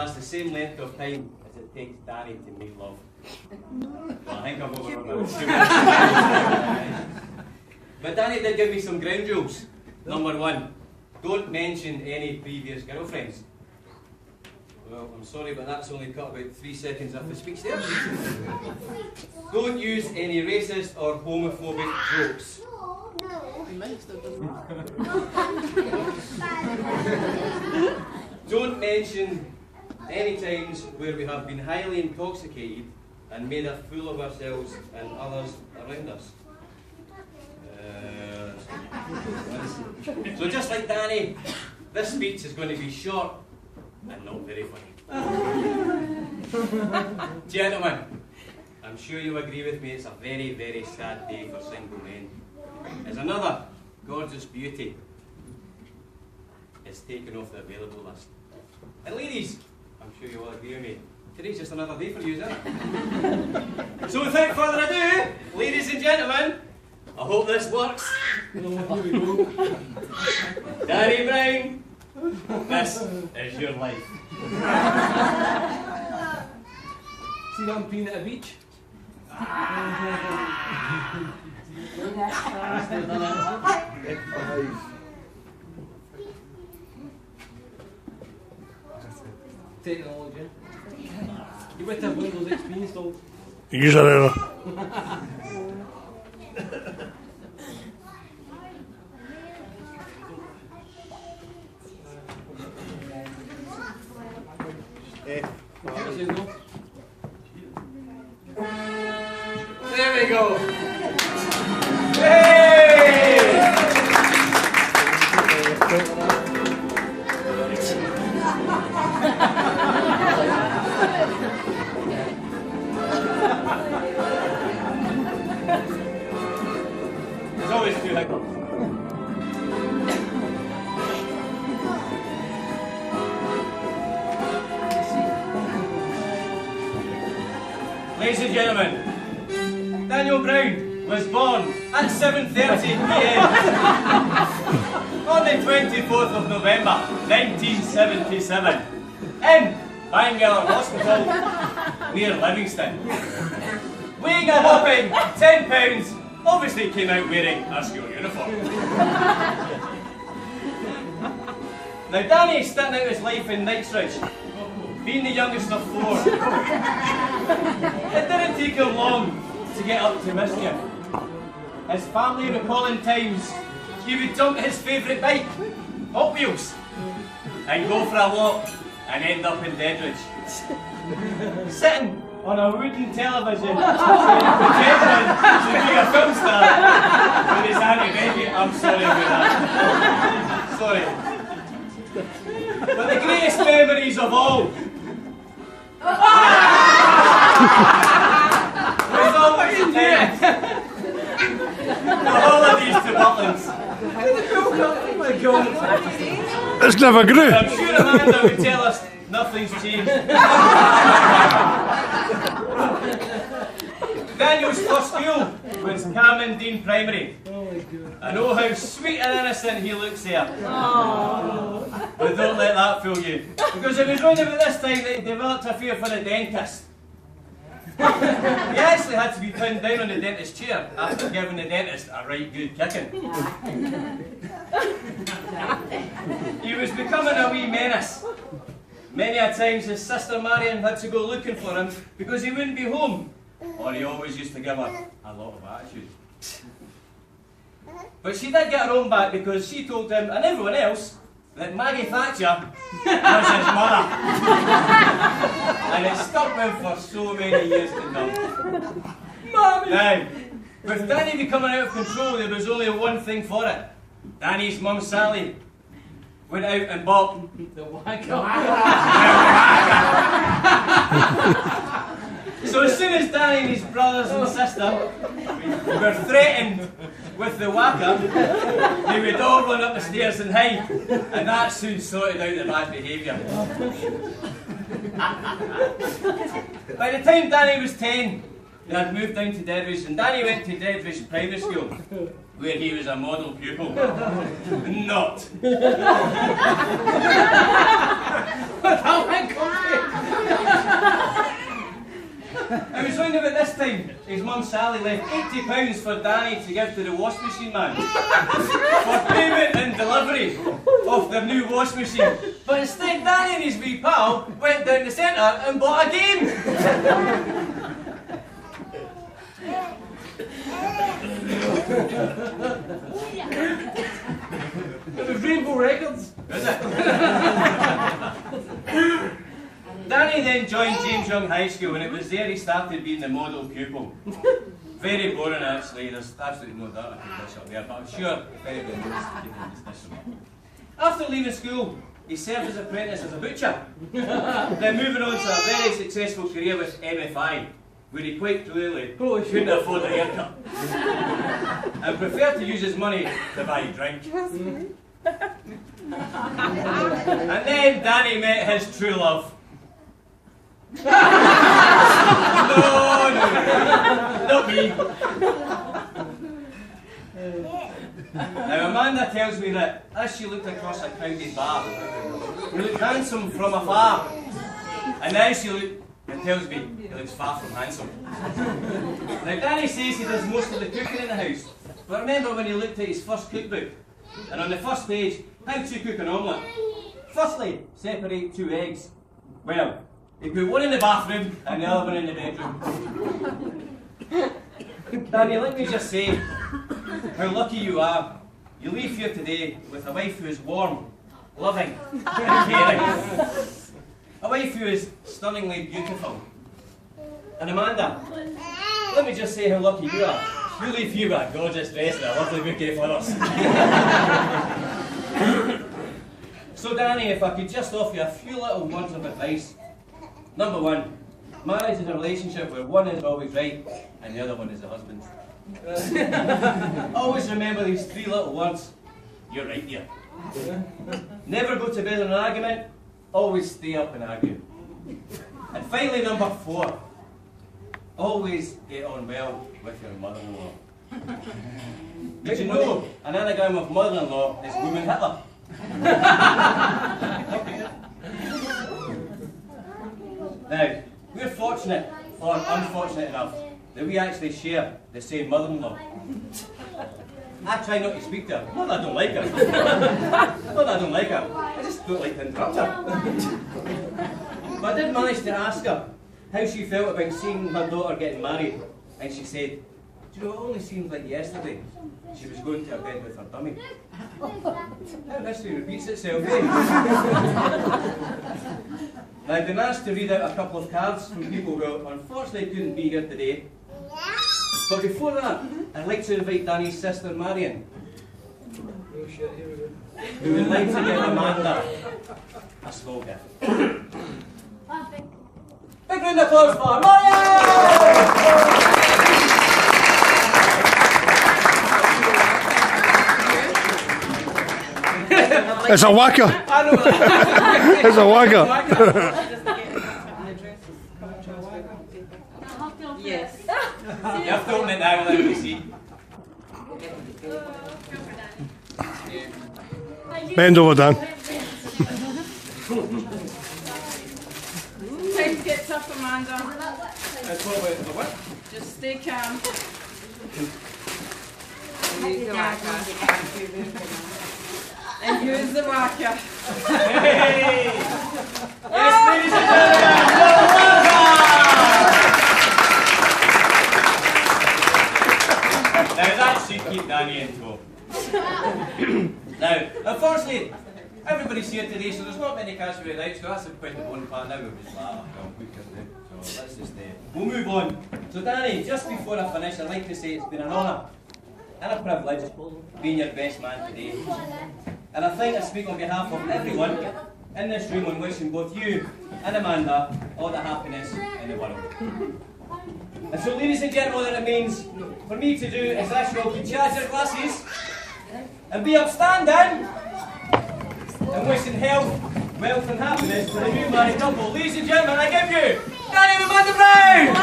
That's the same length of time as it takes Danny to make love. Well, I think I've overrun that. But Danny did give me some ground rules. Number 1, don't mention any previous girlfriends. Well, I'm sorry, but that's only cut about 3 seconds of the speech there. Don't use any racist or homophobic jokes. Don't mention any times where we have been highly intoxicated and made a fool of ourselves and others around us. So just like Danny, this speech is going to be short and not very funny. Gentlemen, I'm sure you'll agree with me, it's a very, very sad day for single men. As another gorgeous beauty is taken off the available list. And ladies, I'm sure you'll agree with me, today's just another day for you, isn't it? So without further ado, ladies and gentlemen, I hope this works. Here we go. Danny Brown, this is your life. See that peeing at a beach? Technology. You better have Windows XP installed. Usually. There we go. Hey! There's always 2 hiccups. Ladies and gentlemen, Daniel Brown was born at 7:30 p.m. on the 24th of November 1977 in Bangor Hospital near Livingston. Weighing a whopping 10 pounds, obviously came out wearing a school uniform. Now Danny starting out his life in Knightsbridge, being the youngest of 4. It didn't take him long to get up to mischief. His family recalling times he would jump his favourite bike, Hot Wheels, and go for a walk and end up in Dedridge. Sitting on a wooden television pretending to be a film star with his Auntie Becky. I'm sorry about that. Sorry. But the greatest memories of all was always the holidays to Butlins. Oh my god. It's never grew. I'm sure Amanda would tell us nothing's changed. Daniel's first school was Cameron Dean Primary. Oh my god. I know how sweet and innocent he looks there. But don't let that fool you. Because it was round about this time that he developed a fear for the dentist. He actually had to be pinned down on the dentist's chair after giving the dentist a right good kicking. He was becoming a wee menace. Many a times his sister Marion had to go looking for him because he wouldn't be home. Or he always used to give her a lot of attitude. But she did get her own back because she told him and everyone else that Maggie Thatcher was his mother. And it stuck with him for so many years to come. Mommy! Now, with Danny becoming out of control, there was only one thing for it. Danny's mum Sally went out and bought The wagger. So as soon as Danny and his brothers and sister were threatened with the whacker, they would all run up the stairs and hide, and that soon sorted out the bad behaviour. By the time Danny was 10, they had moved down to Dedridge, and Danny went to Dedridge Primary School, where he was a model pupil. Not. That went complete. this time, his mum Sally left £80 for Danny to give to the wash machine man for payment and delivery of their new wash machine. But instead, Danny and his wee pal went down the centre and bought a game. It was Rainbow Records. Is it? Danny then joined James Young High School, and it was there he started being the model pupil. Very boring actually, there's absolutely no doubt I could dish up there, but I'm sure if anybody knows to keep this one. After leaving school, he served as apprentice as a butcher. Then moving on to a very successful career with MFI, where he quite clearly couldn't afford a haircut. And preferred to use his money to buy a drink. And then Danny met his true love. No, not me. Now Amanda tells me that as she looked across a crowded bar, he looked handsome from afar. And now she looked and tells me he looks far from handsome. Now Danny says he does most of the cooking in the house, but remember when he looked at his first cookbook, and on the first page, how to cook an omelette. Firstly, separate 2 eggs. Well, he put one in the bathroom and the other one in the bedroom. Danny, let me just say how lucky you are. You leave here today with a wife who is warm, loving and caring. A wife who is stunningly beautiful. And Amanda, let me just say how lucky you are. You leave here with a gorgeous dress and a lovely bouquet of flowers. So Danny, if I could just offer you a few little words of advice. Number 1, marriage is a relationship where one is always right and the other one is the husband. Always remember these 3 little words. You're right here. Never go to bed in an argument. Always stay up and argue. And finally, number 4. Always get on well with your mother-in-law. Did you know an anagram of mother-in-law is woman Hitler? Now, we're fortunate, or unfortunate enough, that we actually share the same mother-in-law. I try not to speak to her. Not that I don't like her. Not that I don't like her. I just don't like to interrupt her. But I did manage to ask her how she felt about seeing her daughter getting married. And she said, do you know, it only seems like yesterday she was going to a bed with her dummy. How history repeats itself, eh? Now, I've been asked to read out a couple of cards from people who unfortunately couldn't be here today. But before that, I'd like to invite Danny's sister Marion, who would like to give Amanda a small gift. Big round of applause for Marion! It's a whacker. It's a whacker. Yes. You have to open it now and let me see. Bend over, Dan. Time to get tough, Amanda. That's what we're what? Just stay calm. And use the whacker. Hey! Yes, ladies and gentlemen, the whacker! Now that should keep Danny in tow. Now, unfortunately, everybody's here today, so there's not many cards for it out, so that's quite the one part. Now we'll just laugh. So let's just we'll move on. So Danny, just before I finish, I'd like to say it's been an honour and a privilege being your best man today. And I think I speak on behalf of everyone in this room on wishing both you and Amanda all the happiness in the world. And so, ladies and gentlemen, what it means for me to do is ask you all to charge your glasses and be upstanding and wishing health, wealth and happiness to the new married couple. Ladies and gentlemen, I give you Danny and Amanda Brown!